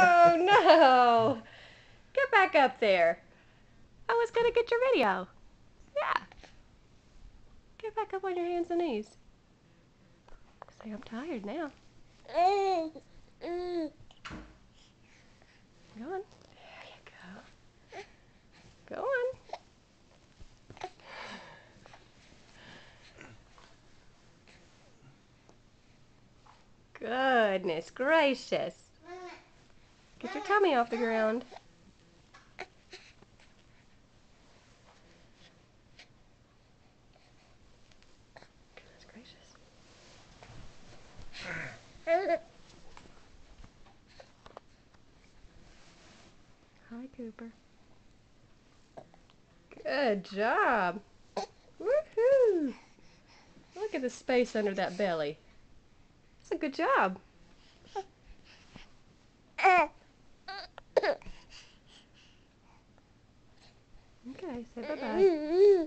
Oh, no. Get back up there. I was going to get your video. Yeah. Get back up on your hands and knees. Say, I'm tired now. Go on. There you go. Go on. Goodness gracious. Get your tummy off the ground. Goodness gracious. Hi, Cooper. Good job. Woohoo! Look at the space under that belly. That's a good job. Okay, say bye-bye.